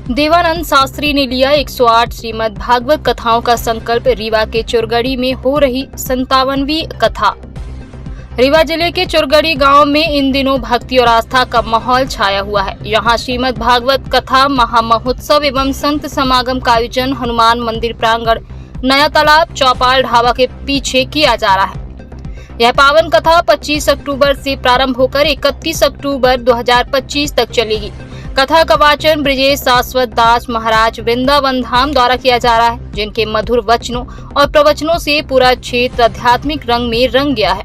देवानंद शास्त्री ने लिया 108 श्रीमद् भागवत कथाओं का संकल्प। रीवा के चुरगड़ी में हो रही 57वीं कथा। रीवा जिले के चुरगड़ी गांव में इन दिनों भक्ति और आस्था का माहौल छाया हुआ है। यहां श्रीमद् भागवत कथा महामहोत्सव एवं संत समागम का आयोजन हनुमान मंदिर प्रांगण, नया तालाब, चौपाल ढाबा के पीछे किया जा रहा है। यह पावन कथा 25 अक्टूबर से प्रारंभ होकर 31 अक्टूबर 2025 तक चलेगी। कथा का वाचन ब्रजेश शाश्वत दास महाराज वृंदावन धाम द्वारा किया जा रहा है, जिनके मधुर वचनों और प्रवचनों से पूरा क्षेत्र आध्यात्मिक रंग में रंग गया है।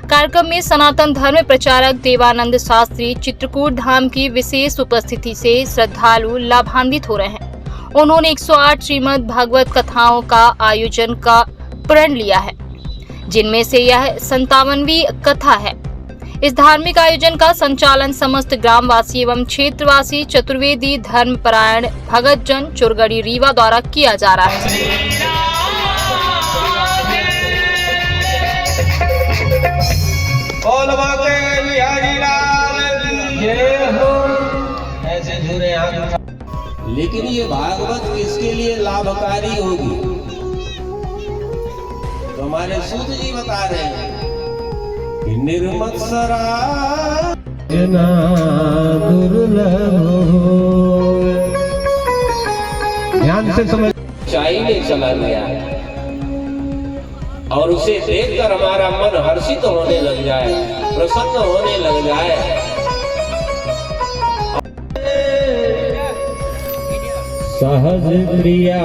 कार्यक्रम में सनातन धर्म प्रचारक देवानंद शास्त्री चित्रकूट धाम की विशेष उपस्थिति से श्रद्धालु लाभान्वित हो रहे हैं। उन्होंने 108 श्रीमद् भागवत कथाओं का आयोजन का प्रण लिया है, जिनमें से यह 57वीं कथा है। इस धार्मिक आयोजन का संचालन समस्त ग्रामवासी एवं क्षेत्रवासी चतुर्वेदी धर्मपरायण भगत जन चुरगड़ी रीवा द्वारा किया जा रहा है। लेकिन ये भागवत किसके लिए लाभकारी होगी? तो हमारे सूत जी बता रहे हैं कि निर्मत्सरा जना दुर्लभ, ध्यान से समझ चाहिए चला गया और उसे देखकर हमारा मन हर्षित होने लग जाए, प्रसन्न होने लग जाए। सहज प्रिया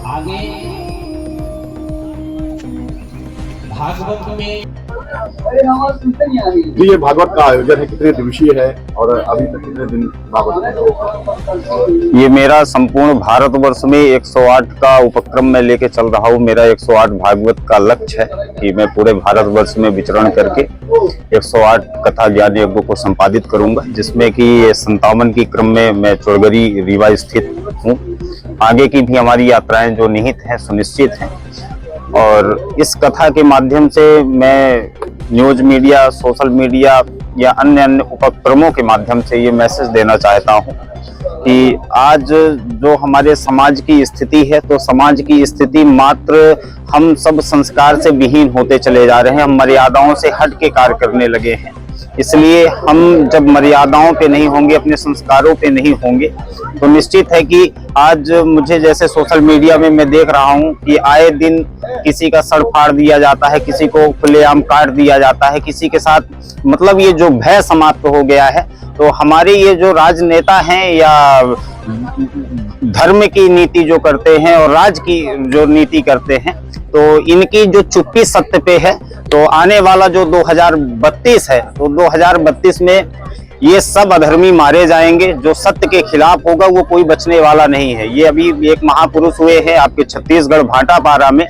आगे भागवत में जी, ये भागवत का आयोजन है, कितने दिवसीय है और अभी तक कितने दिन भागवत? ये मेरा संपूर्ण भारतवर्ष में 108 का उपक्रम मैं लेके चल रहा हूँ। मेरा 108 भागवत का लक्ष्य है कि मैं पूरे भारतवर्ष में विचरण करके 108 कथा ज्ञान यज्ञों को संपादित करूंगा, जिसमें कि 57 की क्रम में मैं चुरगड़ी रीवा स्थित हूँ। आगे की भी हमारी यात्राएं जो निहित हैं सुनिश्चित हैं और इस कथा के माध्यम से मैं न्यूज मीडिया, सोशल मीडिया या अन्य उपक्रमों के माध्यम से ये मैसेज देना चाहता हूँ कि आज जो हमारे समाज की स्थिति है, तो समाज की स्थिति मात्र हम सब संस्कार से विहीन होते चले जा रहे हैं। हम मर्यादाओं से हट के कार्य करने लगे हैं। इसलिए हम जब मर्यादाओं पे नहीं होंगे, अपने संस्कारों पे नहीं होंगे, तो निश्चित है कि आज मुझे जैसे सोशल मीडिया में मैं देख रहा हूँ कि आए दिन किसी का सर फाड़ दिया जाता है, किसी को खुलेआम काट दिया जाता है, किसी के साथ मतलब ये जो भय समाप्त हो गया है। तो हमारे ये जो राजनेता हैं या धर्म की नीति जो करते हैं और राज की जो नीति करते हैं, तो इनकी जो चुप्पी सत्य पे है। तो आने वाला जो 2032 है, तो 2032 में ये सब अधर्मी मारे जाएंगे। जो सत्य के खिलाफ होगा वो कोई बचने वाला नहीं है। ये अभी एक महापुरुष हुए हैं आपके छत्तीसगढ़ भाटापारा में,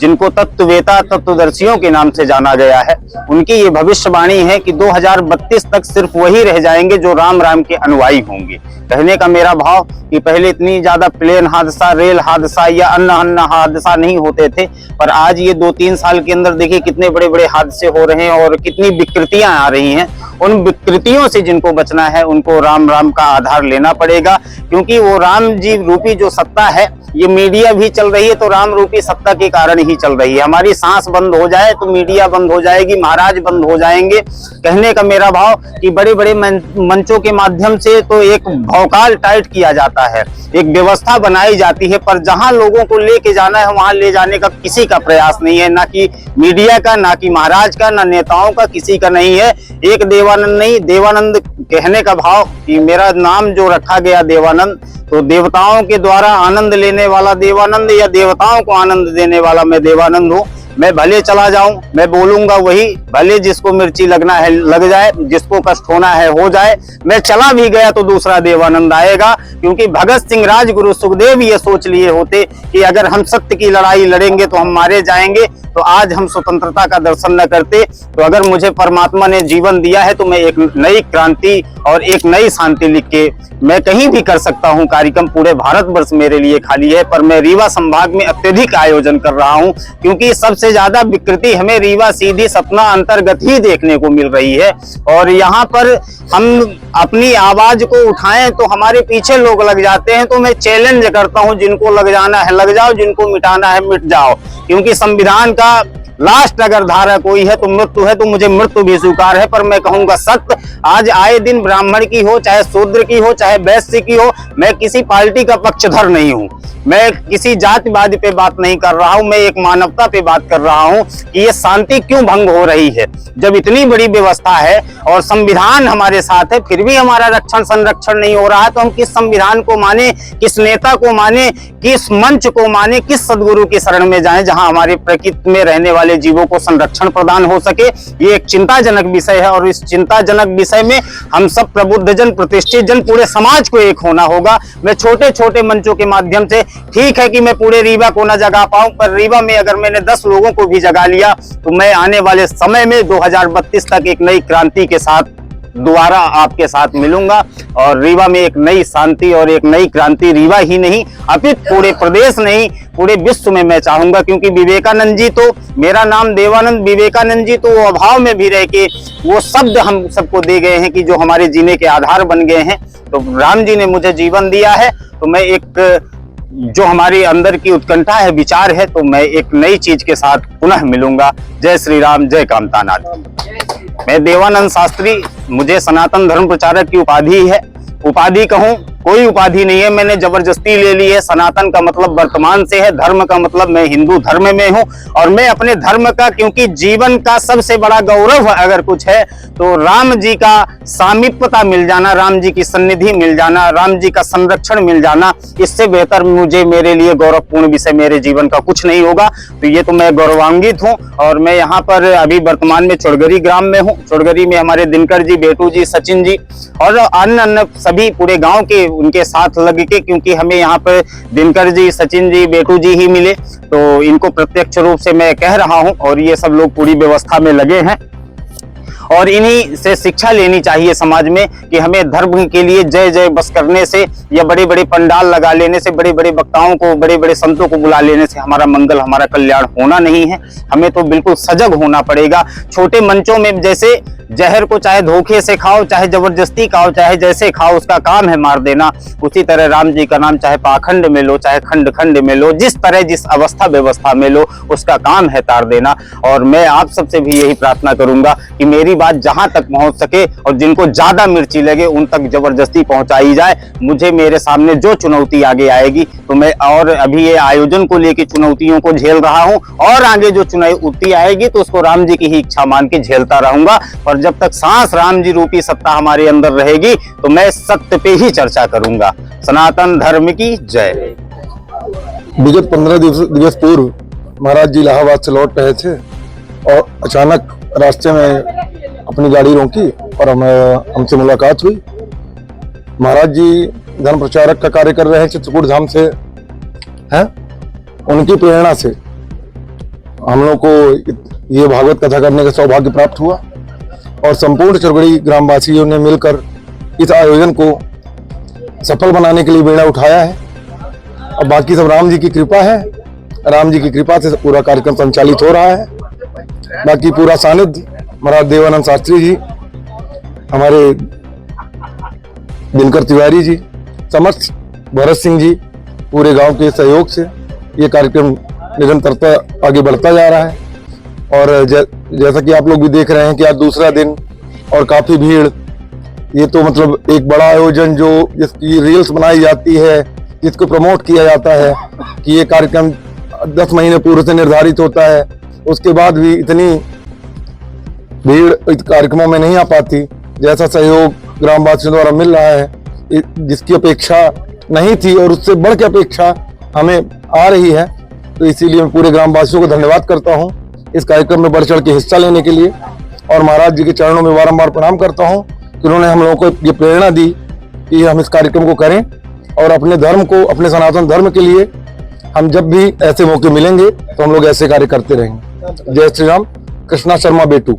जिनको तत्ववेता, तत्वदर्शियों के नाम से जाना गया है। उनकी ये भविष्यवाणी है कि 2032 तक सिर्फ वही रह जाएंगे जो राम राम के अनुयायी होंगे। कहने का मेरा भाव कि पहले इतनी ज्यादा प्लेन हादसा, रेल हादसा या अन्य हादसा नहीं होते थे, पर आज ये 2-3 साल के अंदर देखिए कितने बड़े बड़े हादसे हो रहे हैं और कितनी विकृतियां आ रही हैं। उन विकृतियों से जिनको बचना है उनको राम राम का आधार लेना पड़ेगा, क्योंकि वो राम जी रूपी जो सत्ता है, ये मीडिया भी चल रही है तो राम रूपी सत्ता के कारण ही चल रही है। हमारी सांस बंद हो जाए तो मीडिया बंद हो जाएगी, महाराज बंद हो जाएंगे। कहने का मेरा भाव कि बड़े बड़े मंचों के माध्यम से तो एक भौकाल टाइट किया जाता है, एक व्यवस्था बनाई जाती है, पर जहां लोगों को लेके जाना है वहां ले जाने का किसी का प्रयास नहीं है, ना कि मीडिया का, ना कि महाराज का, ना नेताओं का, किसी का नहीं है। एक देवानंद नहीं, देवानंद कहने का भाव कि मेरा नाम जो रखा गया देवानंद, तो देवताओं के द्वारा आनंद लेने वाला देवानंद या देवताओं को आनंद देने वाला मैं देवानंद हूँ। मैं भले चला जाऊं, मैं बोलूंगा वही, भले जिसको मिर्ची लगना है लग जाए, जिसको कष्ट होना है हो जाए। मैं चला भी गया तो दूसरा देवानंद आएगा, क्योंकि भगत सिंह, राजगुरु, सुखदेव ये सोच लिए होते कि अगर हम सत्य की लड़ाई लड़ेंगे तो हम मारे जाएंगे, तो आज हम स्वतंत्रता का दर्शन न करते। तो अगर मुझे परमात्मा ने जीवन दिया है तो मैं एक नई क्रांति और एक नई शांति लिख के मैं कहीं भी कर सकता हूं कार्यक्रम, पूरे भारतवर्ष मेरे लिए खाली है, पर मैं रीवा संभाग में अत्यधिक आयोजन कर रहा हूं क्योंकि सबसे ज्यादा विकृति हमें रीवा सीधी सतना अंतर्गत ही देखने को मिल रही है। और यहाँ पर हम अपनी आवाज को उठाएं तो हमारे पीछे लोग लग जाते हैं। तो मैं चैलेंज करता हूं, जिनको लग जाना है लग जाओ, जिनको मिटाना है मिट जाओ, क्योंकि संविधान का लास्ट अगर धारा कोई है तो मृत्यु है, तो मुझे मृत्यु भी स्वीकार है। पर मैं कहूंगा सत्य, आज आए दिन ब्राह्मण की हो, चाहे शूद्र की हो, चाहे वैश्य की हो, मैं किसी पार्टी का पक्षधर नहीं हूं, मैं किसी जातिवाद पे बात नहीं कर रहा हूं, मैं एक मानवता पे बात कर रहा हूं कि ये शांति क्यों भंग हो रही है। जब इतनी बड़ी व्यवस्था है और संविधान हमारे साथ है, फिर भी हमारा रक्षण संरक्षण नहीं हो रहा है, तो हम किस संविधान को माने, किस नेता को माने, किस मंच को माने, किस सदगुरु की शरण में जाएं जहां हमारे प्रकृति में रहने वाले जीवों को संरक्षण प्रदान हो सके। ये एक चिंताजनक विषय है और इस चिंताजनक विषय में हम सब प्रबुद्ध जन, प्रतिष्ठित जन, पूरे समाज को एक होना होगा। मैं छोटे छोटे मंचों के माध्यम से, ठीक है कि मैं पूरे रीवा को न जगा पाऊं, पर रीवा में अगर मैंने 10 लोगों को भी जगा लिया तो मैं आने वाले समय में 2032 तक एक नई क्रांति के साथ दोबारा आपके साथ मिलूंगा और रीवा में एक नई शांति और एक नई क्रांति रीवा ही नहीं अपितु पूरे प्रदेश नहीं पूरे विश्व में मैं चाहूंगा। क्योंकि विवेकानंद जी तो, मेरा नाम देवानंद, विवेकानंद जी तो वो अभाव में भी रह के वो शब्द हम सबको दे गए हैं कि जो हमारे जीने के आधार बन गए हैं। तो राम जी ने मुझे जीवन दिया है, तो मैं एक जो हमारे अंदर की उत्कंठा है, विचार है, तो मैं एक नई चीज के साथ पुनः मिलूंगा। जय श्री राम, जय कामतानाथ। मैं देवानंद शास्त्री, मुझे सनातन धर्म प्रचारक की उपाधि है। उपाधि कहूं, कोई उपाधि नहीं है, मैंने जबरदस्ती ले ली है। सनातन का मतलब वर्तमान से है, धर्म का मतलब मैं हिंदू धर्म में हूं और मैं अपने धर्म का, क्योंकि जीवन का सबसे बड़ा गौरव अगर कुछ है तो राम जी का सामीप्यता मिल जाना, राम जी की सन्निधि मिल जाना, राम जी का संरक्षण मिल जाना, इससे बेहतर मुझे, मेरे लिए गौरवपूर्ण विषय मेरे जीवन का कुछ नहीं होगा। तो ये तो मैं गौरवान्वित हूँ। और मैं यहाँ पर अभी वर्तमान में चौड़गरी ग्राम में हूँ। चौड़गरी में हमारे दिनकर जी, बेटू जी, सचिन जी और अन्य सभी पूरे गाँव के उनके साथ लग के, क्योंकि हमें यहाँ पर दिनकर जी, सचिन जी, बेटू जी ही मिले, तो इनको प्रत्यक्ष रूप से मैं कह रहा हूँ। और ये सब लोग पूरी व्यवस्था में लगे हैं और इन्हीं से शिक्षा लेनी चाहिए समाज में कि हमें धर्म के लिए जय जय बस करने से या बड़े बड़े पंडाल लगा लेने से, बड़े बड़े वक्ताओं को, बड़े बड़े संतों को बुला लेने से हमारा मंगल, हमारा कल्याण होना नहीं है। हमें तो बिल्कुल सजग होना पड़ेगा। छोटे मंचों में जैसे जहर को चाहे धोखे से खाओ, चाहे जबरदस्ती खाओ, चाहे जैसे खाओ, उसका काम है मार देना, उसी तरह राम जी का नाम चाहे पाखंड में लो, चाहे खंड खंड में लो, जिस तरह जिस अवस्था व्यवस्था में लो, उसका काम है तार देना। और मैं आप सबसे भी यही प्रार्थना करूंगा कि मेरी बात जहां तक पहुंच सके और जिनको ज्यादा मिर्ची लगे उन तक जबरदस्ती पहुंचाई जाए। मुझे मेरे सामने जो चुनौती आगे आएगी तो मैं, और अभी ये आयोजन को लेकर चुनौतियों को झेल रहा हूं, और आगे जो चुनौती आएगी तो उसको राम जी की ही इच्छा मान के झेलता रहूंगा। और जब तक सांस राम जी रूपी सत्ता हमारे अंदर रहेगी तो मैं सत्य पे ही चर्चा करूंगा। सनातन धर्म की जय। विगत 15 दिवस पूर्व महाराज जी इलाहाबाद से लौट रहे थे और अचानक रास्ते में अपनी गाड़ी रोकी और हमसे मुलाकात हुई। महाराज जी धर्म प्रचारक का कार्य कर रहे हैं चित्रकूट धाम से हैं। उनकी प्रेरणा से हम लोग को ये भागवत कथा करने का सौभाग्य प्राप्त हुआ और संपूर्ण चौड़गरी ग्रामवासियों ने मिलकर इस आयोजन को सफल बनाने के लिए बेड़ा उठाया है। अब बाकी सब राम जी की कृपा है, राम जी की कृपा से पूरा कार्यक्रम संचालित हो रहा है। बाकी पूरा सानिध्य महाराज देवानंद शास्त्री जी, हमारे दिनकर तिवारी जी, समस्त भरत सिंह जी, पूरे गांव के सहयोग से ये कार्यक्रम निरंतरता आगे बढ़ता जा रहा है। और जैसा कि आप लोग भी देख रहे हैं कि आज दूसरा दिन और काफी भीड़, ये तो मतलब एक बड़ा आयोजन जो जिसकी रील्स बनाई जाती है, जिसको प्रमोट किया जाता है कि ये कार्यक्रम 10 महीने पूर्व से निर्धारित होता है, उसके बाद भी इतनी भीड़ इस कार्यक्रमों में नहीं आ पाती। जैसा सहयोग ग्रामवासियों द्वारा मिल रहा है, जिसकी अपेक्षा नहीं थी और उससे बढ़ के अपेक्षा हमें आ रही है, तो इसीलिए मैं पूरे ग्रामवासियों को धन्यवाद करता हूं इस कार्यक्रम में बढ़ चढ़ के हिस्सा लेने के लिए। और महाराज जी के चरणों में बारंबार प्रणाम करता हूं कि उन्होंने हम लोगों को ये प्रेरणा दी कि हम इस कार्यक्रम को करें और अपने धर्म को, अपने सनातन धर्म के लिए हम जब भी ऐसे मौके मिलेंगे तो हम लोग ऐसे कार्य करते रहेंगे। जय श्री राम। कृष्णा शर्मा, बेटू।